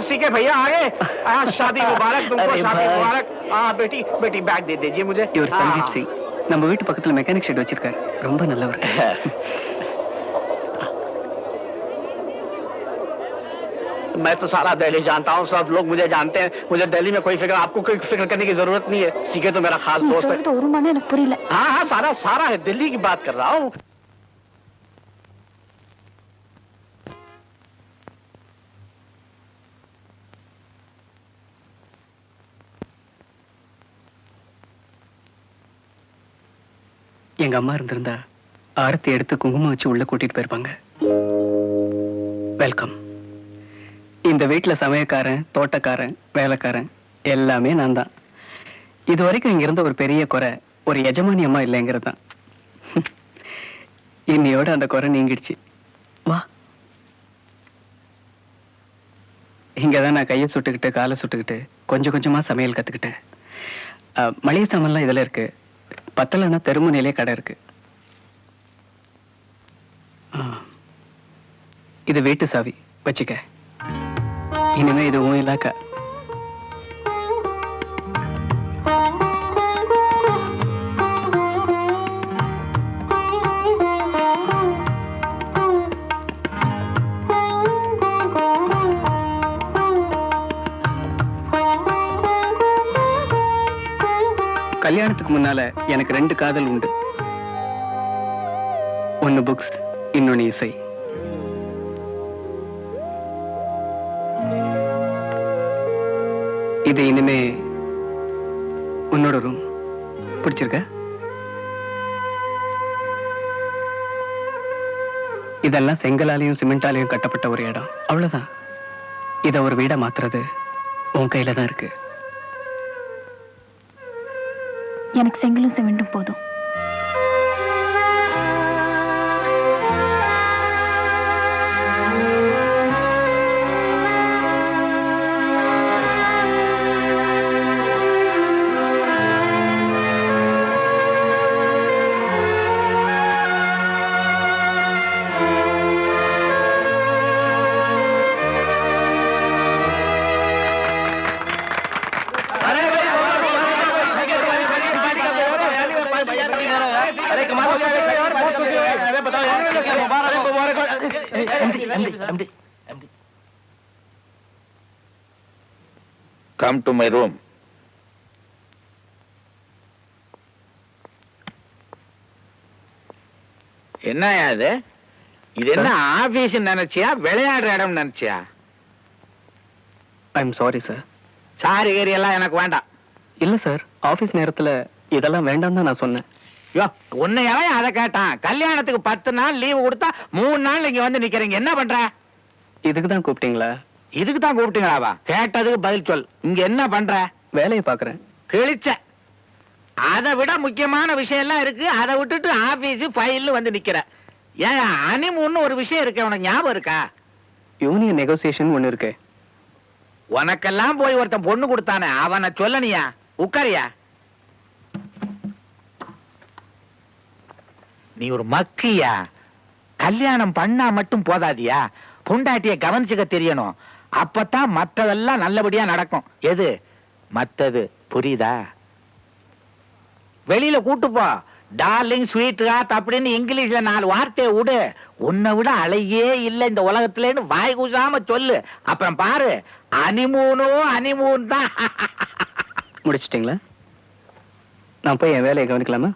C K भैया आगे। शादी मुबारक तुमको, शादी मुबारक। बेटी बेटी बैग दे दीजिए मुझे। இவர் சஞ்சீத் சிங், நம்ம வீட்டு பக்கத்துல மெக்கானிக் ஷெட் வச்சிருக்காரு, ரொம்ப நல்லவர். मैं तो सारा दिल्ली जानता हूँ, सब लोग मुझे जानते हैं। मुझे दिल्ली में कोई फिक्र, आपको कोई फिक्र करने की जरूरत नहीं है। सीके तो मेरा खास दोस्त है। तो पुरीला। हाँ हाँ, सारा सारा है, दिल्ली की बात कर रहा हूँ। எங்க அம்மா இருந்திருந்தா ஆரத்தி எடுத்து குங்குமம் வச்சு உள்ள கூட்டிட்டு போயிருப்பாங்க. வெல்கம். இந்த வீட்டுல சமயக்காரன், தோட்டக்காரன், வேலைக்காரன் எல்லாமே நான் தான். இது வரைக்கும் இங்க இருந்த ஒரு பெரிய குறை ஒரு எஜமானி அம்மா இல்லைங்கிறது தான். இன்னையோட அந்த குறை நீங்கிடுச்சு. வா. இங்கதான் நான் கையை சுட்டுக்கிட்டு காலை சுட்டுக்கிட்டு கொஞ்சம் கொஞ்சமா சமையல் கத்துக்கிட்டேன். மளிகை சாமான்லாம் இதுல இருக்கு. பத்தலன்னா தெருமுனையிலே கடை இருக்கு. இது வீட்டு சாவி வச்சுக்க. இனிமே இது உன் இலாக்கா. கல்யாணத்துக்கு முன்னால எனக்கு 2 காதல் உண்டு. ஒன்னு புக்ஸ், இன்னொன்னு இசை. இது இனிமே உன்னோட ரூம். பிடிச்சிருக்க? இதெல்லாம் செங்கலாலையும் சிமெண்டாலையும் கட்டப்பட்ட ஒரு இடம், அவ்வளவுதான். இத ஒரு வீடா மாத்துறது உன் கையில தான் இருக்கு. எனக்கு செங்கலும் சிமெண்டும் போதும். Come to my room. என்ன இது? இது என்ன ஆபீஸ் நினைச்சியா, விளையாடுற இடம் நினைச்சியா? I am sorry sir. Sorry carry எல்லாம் எனக்கு வேண்டாம். இல்ல சார், ஆபீஸ் நேரத்துல இதெல்லாம் வேண்டாம் தான் நான் சொன்னேன். உன்னையவே அதை கேட்டான். கல்யாணத்துக்கு 10 நாள் லீவு கொடுத்தா 3 நாள் இங்க வந்து நிக்கிறீங்க, என்ன பண்ற? இதுக்கு தான் கூப்பிட்டீங்களா? இதுக்கு தான் கூப்பிட்டீங்களாவா? கேட்டதுக்கு பதில் சொல். இங்க என்ன பண்ற? வேலையை பாக்குறேன். கிழிச்ச. அதை விட முக்கியமான விஷயம் எல்லாம் இருக்கு, அதை விட்டுட்டு ஆபீஸ் ஃபைல் வந்து நிக்கிற. ஏன் ஹனிமூன் ஒரு விஷயம் இருக்கு, உனக்கு ஞாபகம் இருக்கா? யூனியன் நெகோசியேஷன் ஒண்ணு இருக்கு. உனக்கெல்லாம் போய் ஒருத்தன் பொண்ணு கொடுத்தானே, அவனை சொல்லனியா? உட்காரியா? நீ ஒரு மக்கியா? கல்யாணம் பண்ணா மட்டும் போதாதியா, பொண்டாட்டிய கவனிச்சுக்க தெரியணும். அப்பதான் மத்ததெல்லாம் நல்லபடியா நடக்கும். எது மத்தது புரியுதா? வெளியில கூட்டு போ. டார்லிங், ஸ்வீட் ஹார்ட் அப்படின்னு இங்கிலீஷ்ல 4 வார்த்தையை விடு. உன்னை விட அழகே இல்ல இந்த உலகத்துலன்னு வாய் கூசாம சொல்லு. அப்புறம் பாரு, ஹனிமூனோ ஹனிமூன் தான். முடிச்சிட்டீங்களா? நான் போய் என் வேலையை கவனிக்கலாமா?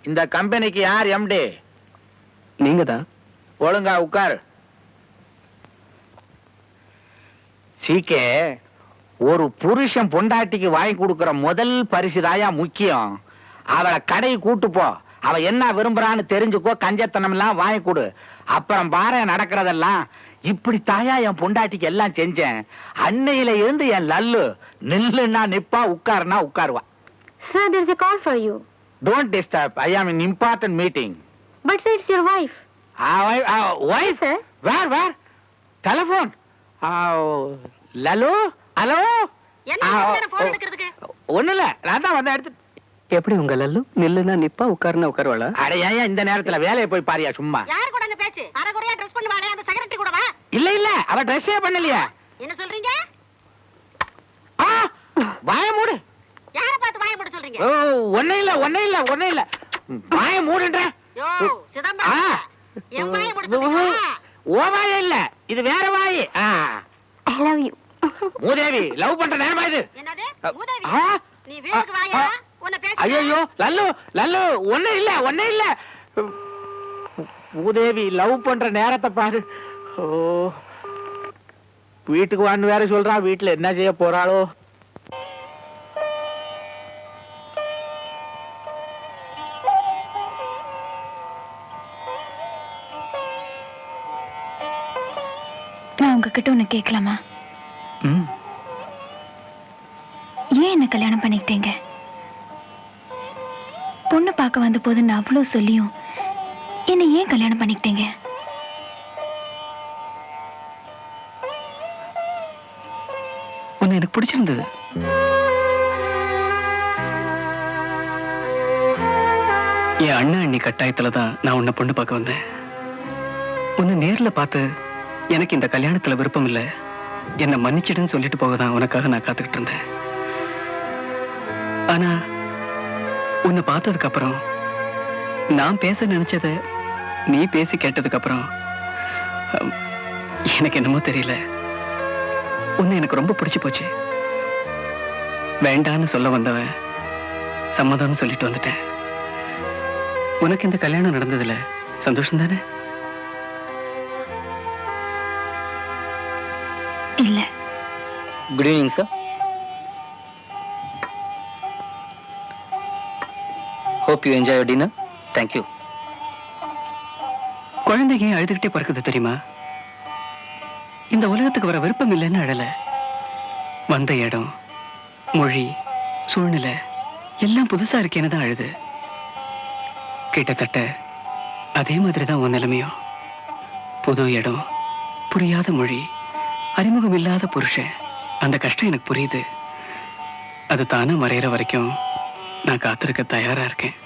இந்த கம்பெனிக்கு யார் எம்டி? நீங்க தான். ஒழுங்கா உட்கார். சீக்கே, ஒரு புருஷன் பொண்டாட்டிக்கு வாங்கி கொடுக்கிற முதல் பரிசுதாயா முக்கியம். அவளை கடை கூட்டு போ. அவ என்ன விரும்புறான்னு தெரிஞ்சுக்கோ. கஞ்சத்தனம் எல்லாம் வாங்கி கொடு. அப்புறம் பாரு நடக்கிறதெல்லாம். இப்படி தாயா என் பொண்டாட்டிக்கு எல்லாம் செஞ்சேன். அன்னையில இருந்து என் லல்லு நில்லுன்னா நிப்பா, உட்காருனா உட்காருவா. Sir, there is a call for you. Don't disturb. I am in important meeting. But sir, it's your wife. Wife? Sir? Where? Telephone. Lalu, hello. ஒண்ணு இல்ல, நான் தான் வந்து எடுத்து. எப்படி உங்க லல்லு நில்லுனா நிப்பா, உட்காருனா உட்காருவாளா? அடையா இந்த நேரத்துல வேலையை போய் பாரியா சும்மா. யார் கூட பேச்சு? அரை குறையா ட்ரெஸ் பண்ணி வாடா, அந்த செக்ரட்டரி கூட வா. இல்ல இல்ல அவ ட்ரெஸ்ஸே பண்ணலையே. என்ன சொல்றீங்க? ஆ, வாய மூடு. யார பார்த்து வாய மூட சொல்றீங்க? ஓ, ஒண்ணே இல்ல வாய மூடுன்ற. யோ சிதம்பரம், என் வாய மூட சொல்றீங்க? ஓ வாய இல்ல, இது வேற வாய். I love you. மூதேவி லவ் பண்ற நேரமா இது? என்னது மூதேவி? ஆ, நீ வீட்டுக்கு வாயா, உன்னை பேச. ஐயோ லல்லு ஒண்ணே இல்ல. மூதேவி லவ் பண்ற நேரத்தை பாரு. ஓ, வீட்டுக்கு வான்னு வேற சொல்றா. வீட்டுல என்ன செய்ய போறாளோ? நான் உங்ககிட்ட ஒண்ணு கேட்கலாமா? ம். ஏன் என்ன கல்யாணம் பண்ணிக்கிட்டீங்க? பொண்ணு பார்க்க வந்த போது நான் அவ்வளவு சொல்லியும் என்ன ஏன் கல்யாணம் பண்ணிக்கிட்டீங்க? உன்னை எனக்கு பிடிச்சிருந்தது. என் அண்ணா அண்ணி கட்டாயத்துல தான் நான் உன்னை பொண்ணு பார்க்க வந்தேன். உன்னை நேர்ல பார்த்து எனக்கு இந்த கல்யாணத்துல விருப்பம் இல்ல, என்னை மன்னிச்சிடுன்னு சொல்லிட்டு போகதான் உனக்காக நான் காத்துக்கிட்டு இருந்தேன். ஆனா உன்னை பார்த்ததுக்கு அப்புறம், நான் பேச நினைச்சத நீ பேசி கேட்டதுக்கு அப்புறம் எனக்கு என்னமோ தெரியல, உன்னை எனக்கு ரொம்ப பிடிச்சு போச்சு. வேண்டான்னு சொல்ல வந்தவன் சம்மதம்னு சொல்லிட்டு வந்துட்டேன். உனக்கு இந்த கல்யாணம் நடந்ததுல சந்தோஷம் தானே? இல்ல. Good evening sir. Hope you enjoy your dinner. Thank you. குழந்தைங்க அழுதுகிட்டே பிறக்குது தெரியுமா? இந்த உலகத்துக்கு வர விருப்பம் இல்லைன்னு அழல. வந்த இடம், மொழி, சூழ்நிலை எல்லாம் புதுசா இருக்கேன்னு தான் அழுது. கிட்டத்தட்ட அதே மாதிரிதான் உன் நிலைமையும். புது இடம், புரியாத மொழி, அறிமுகம் இல்லாத புருஷன். அந்த கஷ்டம் எனக்கு புரியுது. அது தானே மறையிற வரைக்கும் நான் காத்திருக்க தயாரா இருக்கேன்.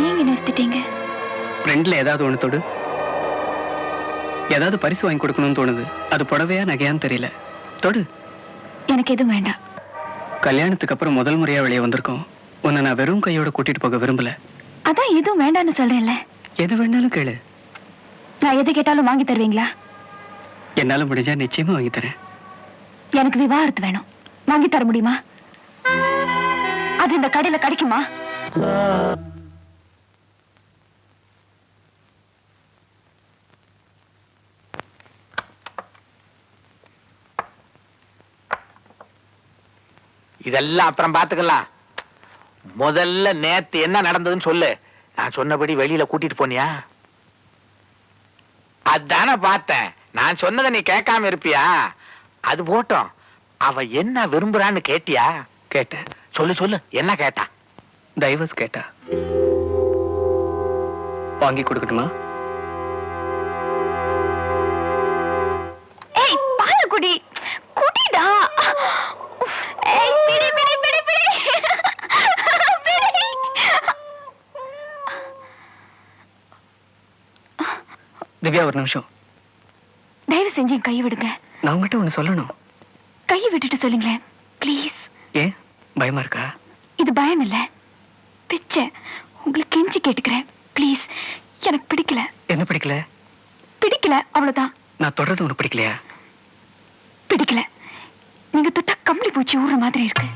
ஏங்க நிறுத்திட்டீங்க? ஃப்ரெண்ட்ல ஏதாவது ஒண்ணு தொடு. ஏதாவது பரிசு வாங்கி கொடுக்கணும்னு தோணுது. அது புடவையா நகையான்னு தெரியல. தொடு. எனக்கு எதுவும் வேண்டாம். கல்யாணத்துக்கு அப்புறம் முதல் முறையா வெளியே வந்திருக்கோம். உன்னை நான் வெறும் கையோட கூட்டிட்டு போக விரும்பல. அதான் எதுவும் வேண்டாம்னு சொல்றேன்ல. எது வேணாலும் கேளு. நான் எது கேட்டாலும் வாங்கி தருவீங்களா? என்னால முடிஞ்சா நிச்சயமா வாங்கி தரேன். எனக்கு விவாகரத்து வேணும். வாங்கி தர முடியுமா? அது இந்த கடையில கிடைக்குமா? இதெல்லாம் அப்புறம் பாத்துக்கலாம். முதல்ல நேத்து என்ன நடந்ததுன்னு சொல்லு. நான் சொன்னபடி வெளியில கூட்டிட்டு போனியா? அதானே பார்த்தேன். நான் சொன்னதை நீ கேட்காம இருப்பியா? அது போட்டோம். அவ என்ன விரும்புறான்னு கேட்டியா? கேட்டேன். சொல்லு என்ன கேட்டா? டைவர்ஸ் கேட்டா. வாங்கி கொடுக்கட்டுமா? ஏய் பால் குடி. குடிடா. ஏய் பிடி பிடி பிடி பிடி. பிடி. திவ்யா ஒரு நிமிஷம். தயவு செஞ்சு என் கையை விடுங்க. நான் உங்ககிட்ட ஒண்ணு சொல்லணும். கையை விட்டுட்டு சொல்லுங்களேன் ப்ளீஸ். ஏன் பயமா இருக்கா? இது பயம் இல்ல, பிச்சை. உங்களுக்கு கெஞ்சி கேட்டுக்கிறேன் ப்ளீஸ். எனக்கு பிடிக்கல. என்ன பிடிக்கல? பிடிக்கல அவ்வளவுதான். நான் தொடர்றது உனக்கு பிடிக்கலையா? பிடிக்கல. நீங்க தொட்டா கம்பளி பூச்சி ஊற மாதிரி இருக்கு.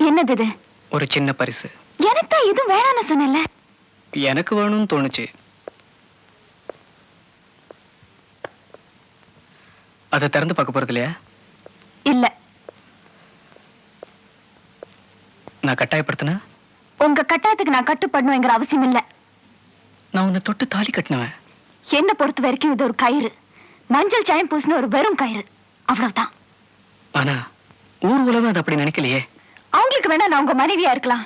என்னது இது? ஒரு சின்ன பரிசு. எனக்கு தான் எதுவும் வேணான்னு சொன்னேன்ல. எனக்கு வேணும்னு தோணுச்சு. அதை திறந்து பார்க்க போறது இல்லையா? இல்ல. நான் கட்டாயப்படுத்தினா? உங்க கட்டாயத்துக்கு நான் கட்டுப்படணுங்கிற அவசியம் இல்ல. நான் உன்னை தொட்டு தாலி கட்டினவன். என்ன பொறுத்த வரைக்கும் இது ஒரு கயிறு. மஞ்சள் சாயம் பூசின ஒரு வெறும் கயிறு, அவ்வளவுதான். ஆனா ஊர் உலகம் அது அப்படி நினைக்கலையே. அவங்களுக்கு வேணா நான் உங்க மனைவியா இருக்கலாம்.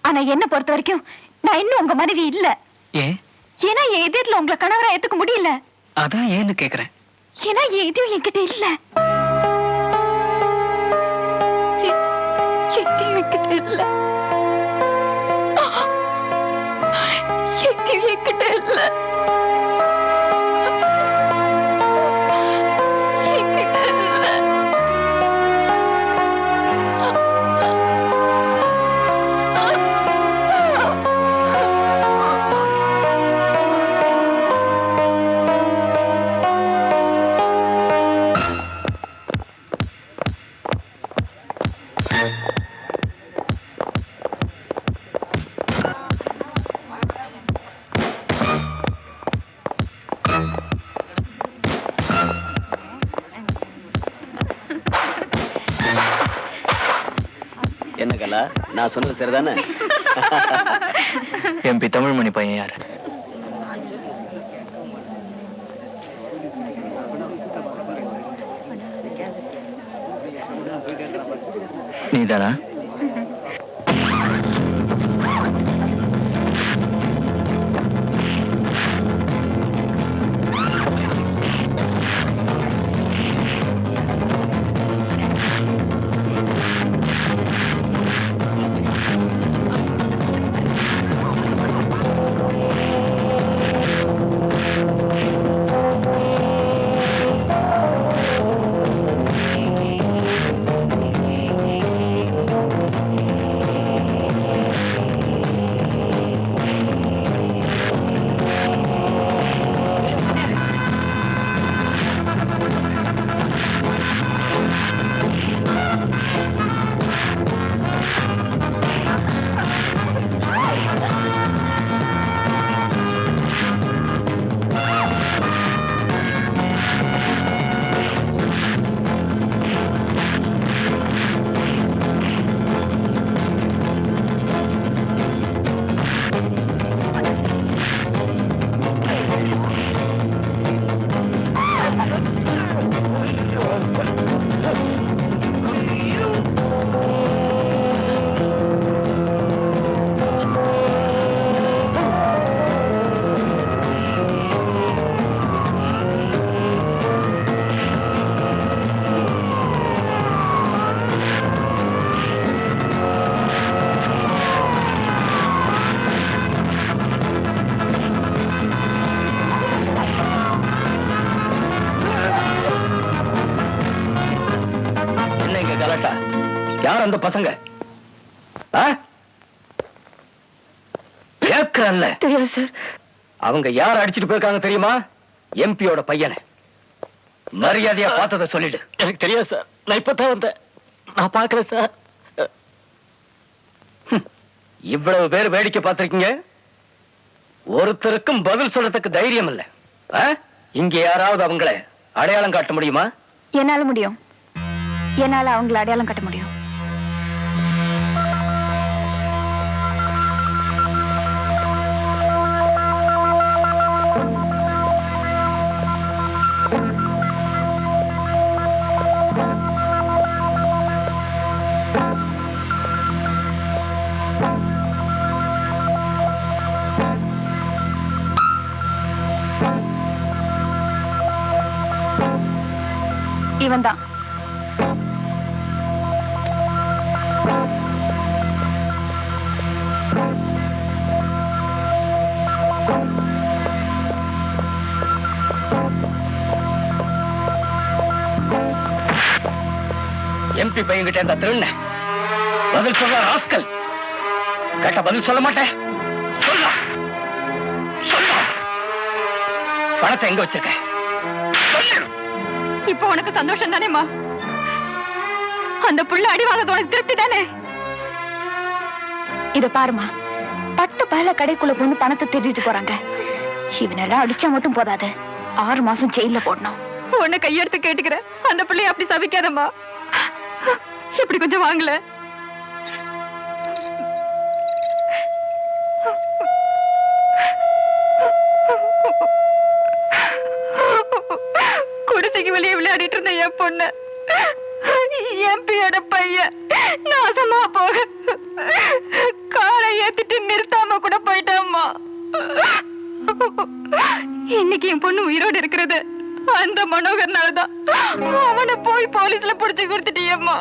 ஆனா என்ன பொறுத்த வரைக்கும் நான் இன்னும் உங்க மனைவி இல்ல. ஏன்? ஏன்னா என் எதிரில உங்களை கணவரா ஏத்துக்க முடியல. அதான் ஏன்னு கேக்குறேன். ஏன்னா என் எதிரி என்கிட்ட இல்ல. எதிரி என்கிட்ட இல்ல. எதிரி என்கிட்ட இல்ல. என்கிட்ட இல்ல. என்ன கலா, நான் சொன்னது சரிதானே? எம்பி தமிழ்மணி பையன் யாரு? நீதானா? யார் அந்த பசங்க? தெரியாது சார். அவங்க யார் அடிச்சிட்டு போயிருக்காங்க தெரியுமா? எம்பியோட பையனை. மரியாதையா பார்த்தத சொல்லிடு. எனக்கு தெரியாது சார். நான் இப்பதான் வந்தேன். நான் பார்க்கல சார். இவ்வளவு பேர் வேடிக்கை பார்த்திருக்கீங்க, ஒருத்தருக்கும் பதில் சொல்றதுக்கு தைரியம் இல்ல. இங்க யாராவது அவங்களை அடையாளம் காட்ட முடியுமா? என்னால முடியும். என்னால அவங்களை அடையாளம் காட்ட முடியும். இவன்தான். எம்பி பையன்கிட்ட இந்த திருண்ண பதில் சொல்ல ராஸ்கல். கேட்ட பதில் சொல்ல மாட்டேன். சொல்ல சொல்ல. பணத்தை எங்க வச்சிருக்க? இப்போ உனக்கு சந்தோஷம் தானேமா? அந்த புள்ள அடி வாங்கறது உனக்கு திருப்தி தானே? இத பாருமா, பட்டு பல கடைக்குள்ள வந்து பணத்தை திருடிட்டு போறாங்க. இவனெல்லாம் அடிச்சா மட்டும் போதாது, 6 மாசம் ஜெயில போடணும். உன்னை கையெடுத்து கேட்டுக்கிறேன், அந்த பிள்ளைய அப்படி சபிக்காதம்மா. இப்படி கொஞ்சம் வாங்கல. குடிசைக்கு வெளியே விளையாடிட்டு இருந்த என் பொண்ணு எம்பியோட பையன் நாசமா போக காலை ஏத்திட்டு நிறுத்தாம கூட போயிட்டாம்மா. இன்னைக்கு என் பொண்ணு உயிரோடு இருக்கிறது அந்த மனோகர்னாலதான். அவனை போய் போலீஸ்ல புடிச்சு கொடுத்துட்டியம்மா.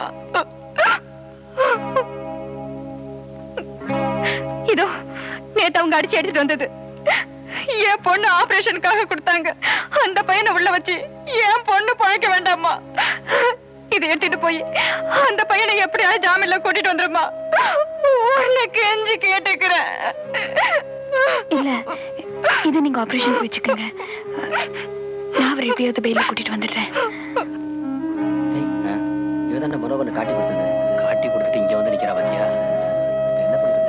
இதோ நேத்து அவங்க அடிச்சு எடுத்துட்டு வந்தது. என் பொண்ணு ஆபரேஷனுக்காக கொடுத்தாங்க. அந்த பையனை உள்ள வச்சு என் பொண்ணு பழைக்க வேண்டாமா. இதை எடுத்துட்டு போய் அந்த பையனை எப்படியாவது ஜாமீன்ல கூட்டிட்டு வந்துருமா. உனக்கு எஞ்சி கேட்டுக்கிறேன். இல்ல, இது நீங்க ஆபரேஷன் வச்சுக்கோங்க. நான் அவரை எப்படியாவது பெயில கூட்டிட்டு வந்துடுறேன். இவதான் மனோகரனை காட்டி கொடுத்தது. காட்டி கொடுத்துட்டு இங்க வந்து நிக்கிறா பாத்தியா? என்ன பண்றது?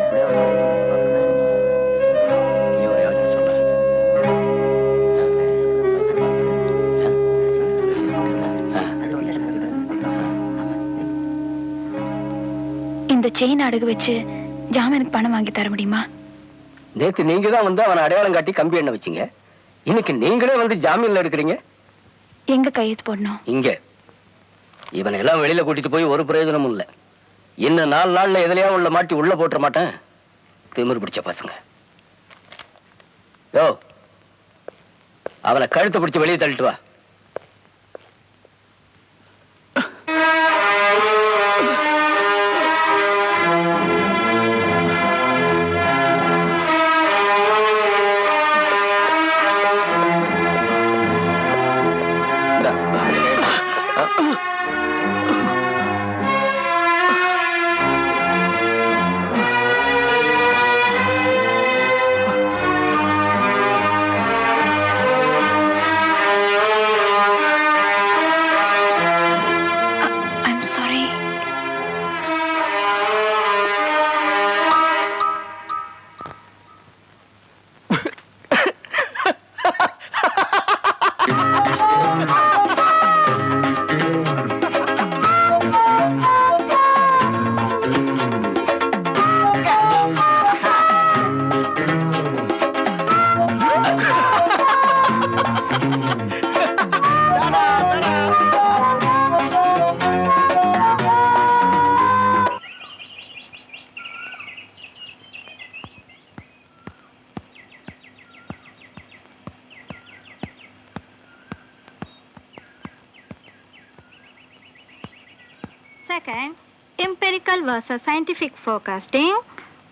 இந்த செயின் அடகு வச்சு ஜாமீனுக்கு பணம் வாங்கி தர முடியுமா? நேத்து நீங்க தான் வந்து அவனை அடையாளம் காட்டி கம்பி எண்ண வச்சீங்க. இன்னைக்கு நீங்களே வந்து ஜாமீன்ல எடுக்கிறீங்க. எங்க கையெழுத்து போடணும்? இங்க. இவனை எல்லாம் வெளியில கூட்டிட்டு போய் ஒரு பிரயோஜனமும் இல்ல. இன்னும் 4 நாள்ல எதுலயா உள்ள மாட்டி உள்ள போட்டுற மாட்டேன். திமிரு பிடிச்ச பசங்க. யோ, அவனை கழுத்தை பிடிச்சு வெளியே தள்ளிட்டு வா. Second, empirical versus scientific forecasting.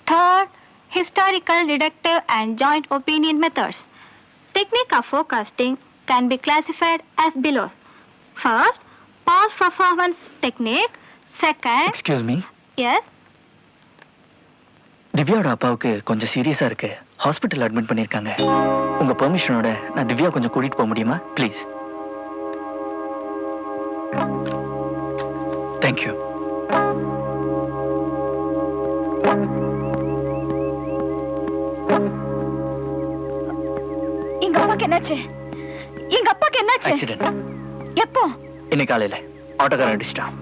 Third, historical, deductive and joint opinion methods. Technique of forecasting can be classified as below. First, past performance technique. Second, excuse me, yes, திவ்யாவோட அப்பாவுக்கு கொஞ்சம் சீரியஸா இருக்கு. ஹாஸ்பிட்டல் அட்மிட் பண்ணிருக்காங்க. உங்க பெர்மிஷனோட நான் திவ்யா கொஞ்சம் கூட்டிட்டு போக முடியுமா ப்ளீஸ்? தேங்க்யூ. எங்க அப்பாக்கு என்னாச்சு? எங்க அப்பாக்கு என்னாச்சு? ஆக்சிடென்ட். எப்போ? இன்னைக்கு காலையில ஆட்டோக்காரன் அடிச்சிட்டான்.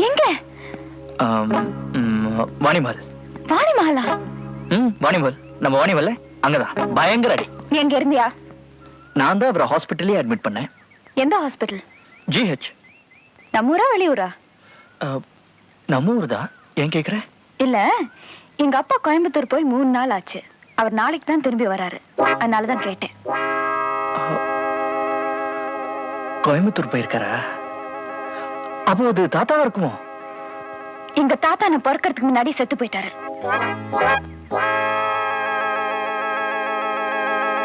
எங்க? வாணிமல். வாணிமஹாலா? வாணிமல். நம்ம வாணிமல்ல அங்கதான் பயங்கர அடி. நீ எங்க இருந்தியா? நான் தான் அவரை ஹாஸ்பிட்டலே அட்மிட் பண்ணேன். எந்த ஹாஸ்பிட்டல்? ஜிஹெச். நம்ம ஊரா வெளியூரா? நம்ம ஊர் தான். ஏன் கேக்குற? இல்ல, எங்க அப்பா கோயம்புத்தூர் போய் 3 நாள் ஆச்சு. அவர் நாளைக்கு தான் திரும்பி வராரு. அதனாலதான் கேட்டேன். கோயம்புத்தூர் போயிருக்காரா? அப்போ அது தாத்தாவா இருக்குமோ? எங்க தாத்தா நான் பிறக்கிறதுக்கு முன்னாடி செத்து போயிட்டாரு.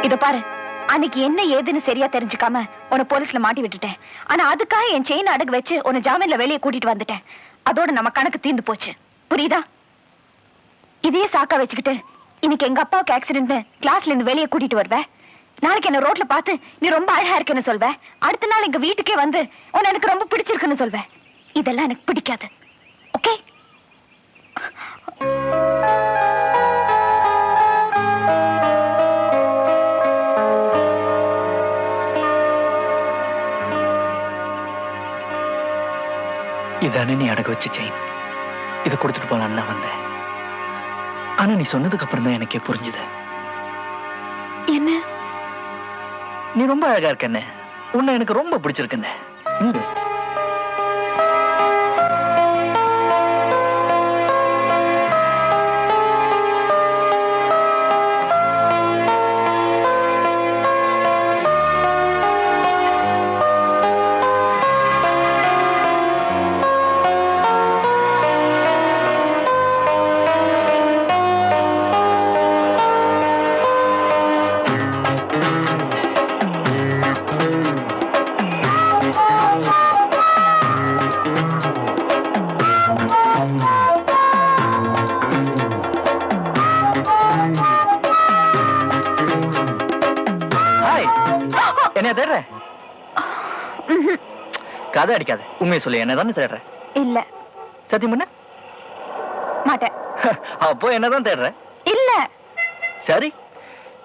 இத பாரு, அன்னைக்கு என்ன ஏதுன்னு சரியா தெரிஞ்சுக்காம உன்னை போலீஸ்ல மாட்டி விட்டுட்டேன். ஆனா அதுக்காக என் செயின் அடகு வச்சு உன்னை ஜாமீன்ல வெளியே கூட்டிட்டு வந்துட்டேன். அதோட நம்ம கணக்கு தீர்ந்து போச்சு. புரியுதா? இதையே சாக்கா வச்சுக்கிட்டு இன்னைக்கு எங்க அப்பாவுக்கு ஆக்சிடென்ட் கிளாஸ்ல இருந்து வெளியே கூட்டிட்டு வருவேன். நாளைக்கு என்ன ரோட்ல பார்த்து நீ ரொம்ப அழகா இருக்குன்னு சொல்வேன். அடுத்த நாள் எங்க வீட்டுக்கே வந்து உன்னை எனக்கு ரொம்ப பிடிச்சிருக்குன்னு சொல்வேன். இதெல்லாம் எனக்கு பிடிக்காது. ஓகே? இதானே நீ அடகு வச்ச செயின். இதை கொடுத்துட்டு போலான்னு தான் வந்தேன். ஆனா நீ சொன்னதுக்கு அப்புறம் தான் எனக்கே புரிஞ்சுது. என்ன? நீ ரொம்ப அழகா இருக்கண்ணே. உன்னை எனக்கு ரொம்ப பிடிச்சிருக்கண்ணே. என்ன தேடுற? கதை அடிக்காத, உண்மையை சொல்லு. என்னதானே தேடுற? இல்ல. சத்தியம் பண்ண மாட்டேன். அப்போ என்னதான் தேடுற? இல்ல. சரி,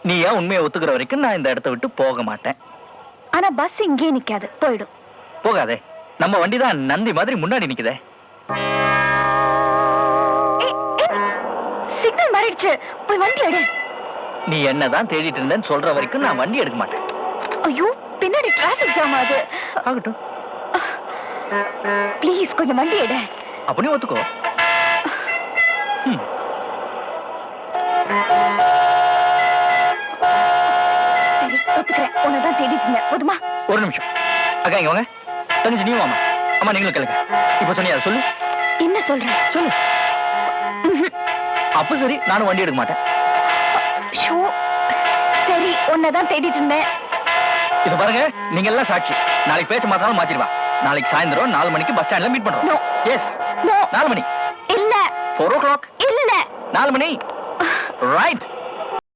நீ ஏன் உண்மையை ஒத்துக்கிற வரைக்கும் நான் இந்த இடத்தை விட்டு போக மாட்டேன். ஆனா பஸ் இங்கே நிக்காது, போயிடும். போகாதே, நம்ம வண்டி தான் நந்தி மாதிரி முன்னாடி நிக்குதே. சிக்னல் மாறிடுச்சு, போய் வண்டி எடு. நீ என்னதான் தேடிட்டு இருந்தேன்னு சொல்ற வரைக்கும் நான் வண்டி எடுக்க மாட்டேன். ஐயோ, பின்னாடி டிராபிக் ஜாம் ஆகுது. ஆகட்டும். ப்ளீஸ் கொஞ்சம் வண்டி எடு. அப்படி ஒத்துக்கோ. சரி, ஒத்துக்கிறேன். உன்னதான் தேடிட்டு இருந்தேன். போதுமா? ஒரு நிமிஷம் அக்கா, இங்க வாங்க. தங்கச்சி நீயும் வாமா. அம்மா நீங்களும் கேளுங்க. இப்ப சொன்னியா சொல்லு. என்ன சொல்ற? சொல்லு. அப்ப சரி, நானும் வண்டி எடுக்க மாட்டேன். ஷோ, சரி, உன்னதான் தேடிட்டு இருந்தேன். இது பாருங்க, நீங்க எல்லாம் சாட்சி. நாளைக்கு பேச்ச மாத்தாலும் மாத்திடுவா. நாளைக்கு சாயந்தரம் 4 மணிக்கு பஸ் ஸ்டாண்ட்ல மீட் பண்றோம். No. எஸ். No. 4 மணி. இல்ல. 4 o'clock. இல்ல. 4 மணி. ரைட்.